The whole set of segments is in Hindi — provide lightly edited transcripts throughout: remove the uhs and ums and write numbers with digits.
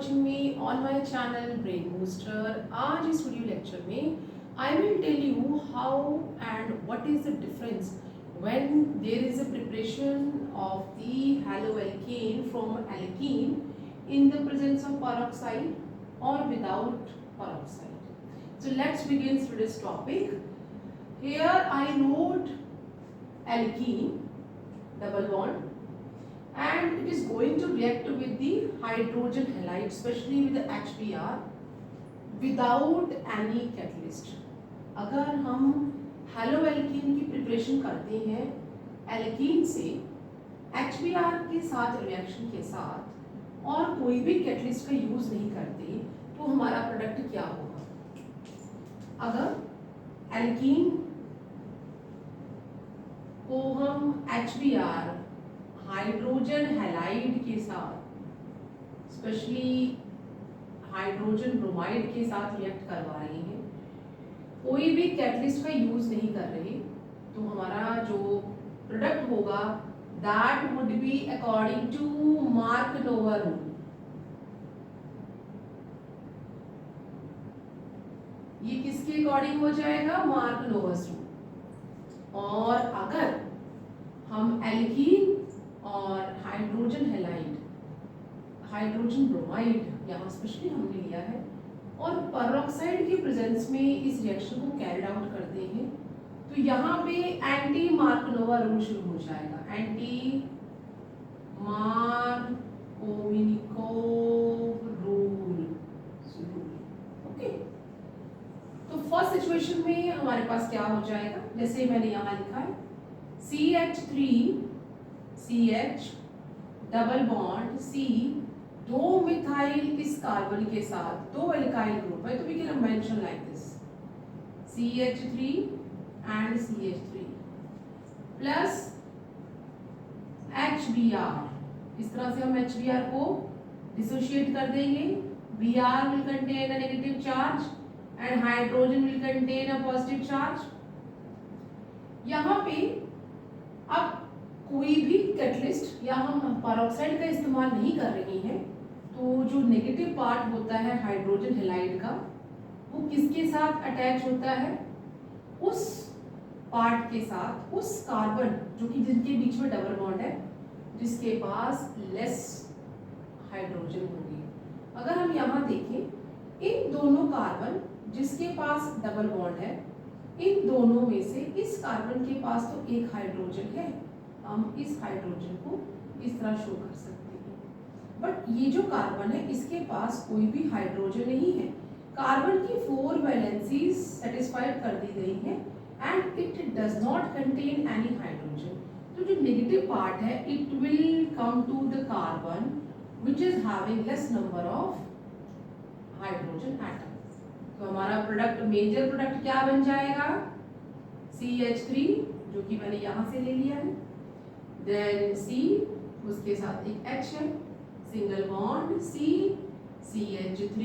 watching me on my channel Brain Booster. आज इस वीडियो लेक्चर में I will tell you how and what is the difference when there is a preparation of the haloalkane from alkene in the presence of peroxide or without peroxide. So let's begin today's topic. Here I wrote alkene double bond and it is going to react with the hydrogen halide, especially with the HBr without any catalyst. अगर हम हेलोएल्कीन की प्रिपरेशन करते हैं एल्कीन से HBr के साथ रिएक्शन के साथ और कोई भी कैटलिस्ट का यूज नहीं करते तो हमारा प्रोडक्ट क्या होगा? अगर एल्कीन को हम HBr हाइड्रोजन हैलाइड के साथ स्पेशली हाइड्रोजन ब्रोमाइड के साथ रिएक्ट करवा रहे हैं, कोई भी कैटलिस्ट का यूज नहीं कर रहे, तो हमारा जो प्रोडक्ट होगा that would be according to Markovnikov rule. ये किसके अकॉर्डिंग हो जाएगा? Markovnikov rule. और अगर हम एल्कीन और हाइड्रोजन हैलाइड हाइड्रोजन ब्रोमाइड यहाँ स्पेशली हमने लिया है और पेरोक्साइड के प्रेजेंस में इस रिएक्शन को कैरिड आउट करते हैं, तो यहाँ पे एंटी मार्कनोवा रूल शुरू हो जाएगा. Anti Markovnikov rule. ओके, तो फर्स्ट सिचुएशन में हमारे पास क्या हो जाएगा? जैसे मैंने यहाँ लिखा है CH डबल बॉन्ड C, दो मिथाइल इस कार्बन के साथ दो एल्काइल ग्रुप है, तो we can mention like this CH3 and CH3 plus HBr. इस तरह से हम HBr को डिसोशिएट कर देंगे. Br will contain a negative charge and hydrogen will contain a positive charge. यहाँ पे अब कोई भी कैटलिस्ट या हम पेरोक्साइड का इस्तेमाल नहीं कर रहे हैं, तो जो नेगेटिव पार्ट होता है हाइड्रोजन हैलाइड का वो किसके साथ अटैच होता है? उस पार्ट के साथ, उस कार्बन जो कि जिनके बीच में डबल बॉन्ड है, जिसके पास लेस हाइड्रोजन होगी. अगर हम यहाँ देखें, इन दोनों कार्बन जिसके पास डबल बॉन्ड है, इन दोनों में से इस कार्बन के पास तो एक हाइड्रोजन है, हम इस हाइड्रोजन को इस तरह शो कर सकते हैं. बट ये जो कार्बन है इसके पास कोई भी हाइड्रोजन नहीं है. कार्बन की 4 वैलेंसीज सेटिस्फाइड कर दी गई है and it does not contain any hydrogen. तो जो नेगेटिव पार्ट है it will come to the carbon which is having less number of hydrogen atom. तो हमारा प्रोडक्ट, मेजर प्रोडक्ट क्या बन जाएगा? CH3, जो कि मैंने यहाँ से ले लिया है, देन C, उसके साथ एक H है, सिंगल बॉन्ड C, CH3,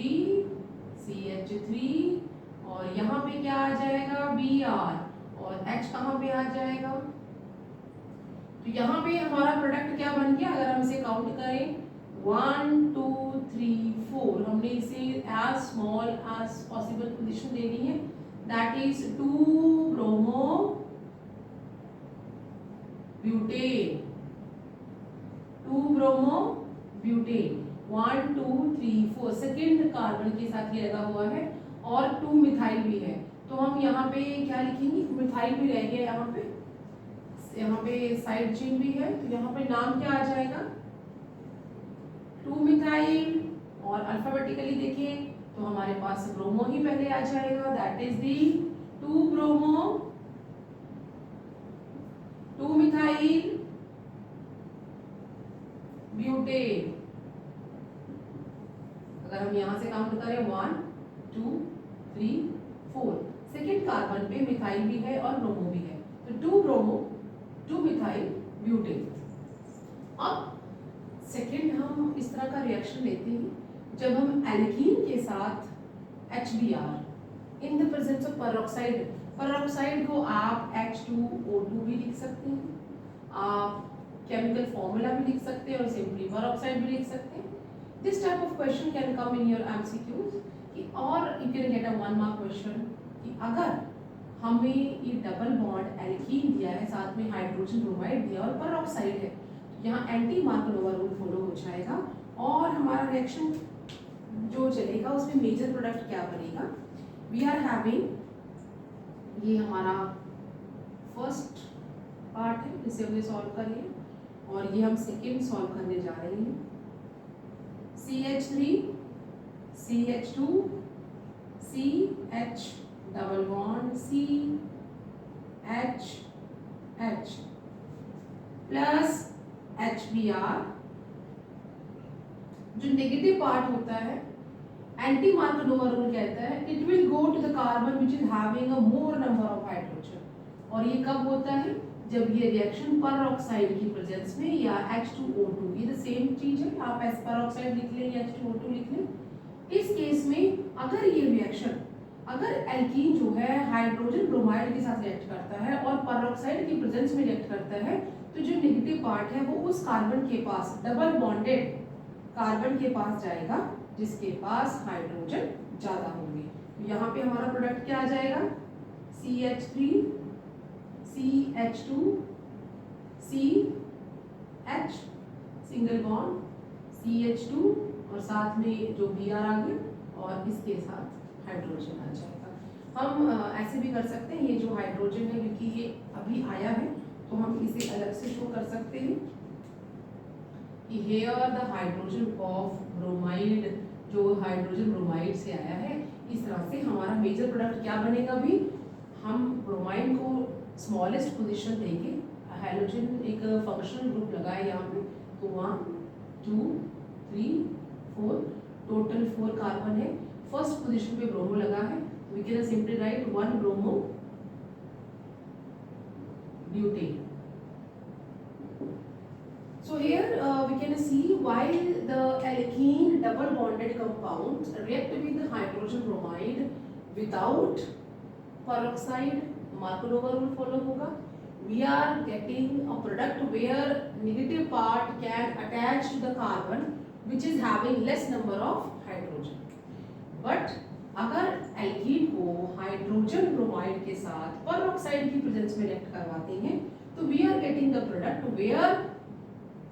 और यहाँ पे क्या आ जाएगा? Br, और H कहाँ पे आ जाएगा? तो यहाँ पे हमारा प्रोडक्ट क्या बन गया? अगर हम इसे काउंट करें 1 2 3 4, हमने इसे as small as possible position दे दी है, that is 2 bromo butane. 2 bromo butane 1 2 3 4 second carbon के साथ ये लगा हुआ है और 2 मिथाइल भी है. तो हम यहाँ पे क्या लिखेंगे? मिथाइल भी रह गया यहाँ पे साइड चेन भी है, तो यहाँ पे नाम क्या आ जाएगा? 2 मिथाइल. और अल्फाबेटिकली देखें तो हमारे पास ब्रोमो ही पहले आ जाएगा, that is the 2 bromo 2 methyl butane. अगर हम यहाँ से काउंट करें 1 2 3 4, सेकेंड कार्बन पे मिथाइल भी है और ब्रोमो भी है, तो 2 ब्रोमो 2 मिथाइल ब्यूटेन. अब सेकेंड हम इस तरह का रिएक्शन लेते हैं जब हम एल्कीन के साथ HBr in the presence of peroxide. Peroxide को आप H2O2 भी लिख सकते हैं, आप केमिकल फॉर्मूला भी लिख सकते हैं और सिंपली पेरोक्साइड भी लिख सकते हैं. This type of question can come in your MCQs or you can get a 1 mark question कि अगर हमें ये डबल बॉन्ड एल्कीन दिया है, साथ में हाइड्रोजन ब्रोमाइड दिया और पेरोक्साइड है, यहाँ एंटी मार्कोनोवा रूल फॉलो हो जाएगा और हमारा रिएक्शन जो चलेगा उसमें मेजर प्रोडक्ट क्या बनेगा. वी आर हैविंग, ये हमारा फर्स्ट पार्ट है जिसे हमने सॉल्व कर लिया और ये हम सेकेंड सॉल्व करने जा रहे हैं. CH3 CH2 CH double bond CH H plus HBr. जो नेगेटिव पार्ट होता है, एंटी मार्कोनोवा रूल कहता है it will go to the carbon which is having a more number of hydrogen. और ये कब होता है? जब ये रिएक्शन पेरोक्साइड की प्रेजेंस में या H2O2, ये द सेम चीज है, आप एस पेरोक्साइड लिख लें या H2O2 लिख लें. इस केस में अगर ये रिएक्शन, अगर एल्कीन जो है हाइड्रोजन ब्रोमाइड के साथ रिएक्ट करता है और पेरोक्साइड की प्रेजेंस में रिएक्ट करता है, तो जो नेगेटिव पार्ट है वो उस कार्बन के पास, डबल बॉन्डेड कार्बन के पास जाएगा जिसके पास हाइड्रोजन ज्यादा होंगे. यहाँ पे हमारा प्रोडक्ट क्या आ जाएगा? CH3 CH2 CH single bond CH2 और साथ में जो Br आ गया और इसके साथ हाइड्रोजन आ जाएगा. हम ऐसे भी कर सकते हैं, ये जो हाइड्रोजन है क्योंकि ये अभी आया है तो हम इसे अलग से शो कर सकते हैं कि here the hydrogen of bromide, जो हाइड्रोजन ब्रोमाइड से आया है. इस तरह से हमारा मेजर प्रोडक्ट क्या बनेगा? भी हम ब्रोमाइड को स्मॉलेस्ट पोजीशन देंगे, हाइड्रोजन एक फंक्शनल ग्रुप लगाए यहाँ पे, तो 1 2 3 4 टोटल 4 कार्बन है. फर्स्ट पोजीशन पे ब्रोमो लगा है, we can simply write 1 bromo butane. So here we can see while the alkene double bonded compounds react with the hydrogen bromide without peroxide, Markov rule follow होगा. We are getting a product where negative part can attach to the carbon which is having less number of hydrogen. But अगर alkene को हाइड्रोजन ब्रोमाइड के साथ peroxide की प्रेजेंस में रिएक्ट करवाते हैं, तो we are getting the product where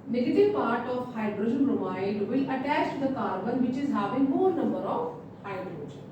negative part of hydrogen bromide will attach to the carbon which is having more number of hydrogen.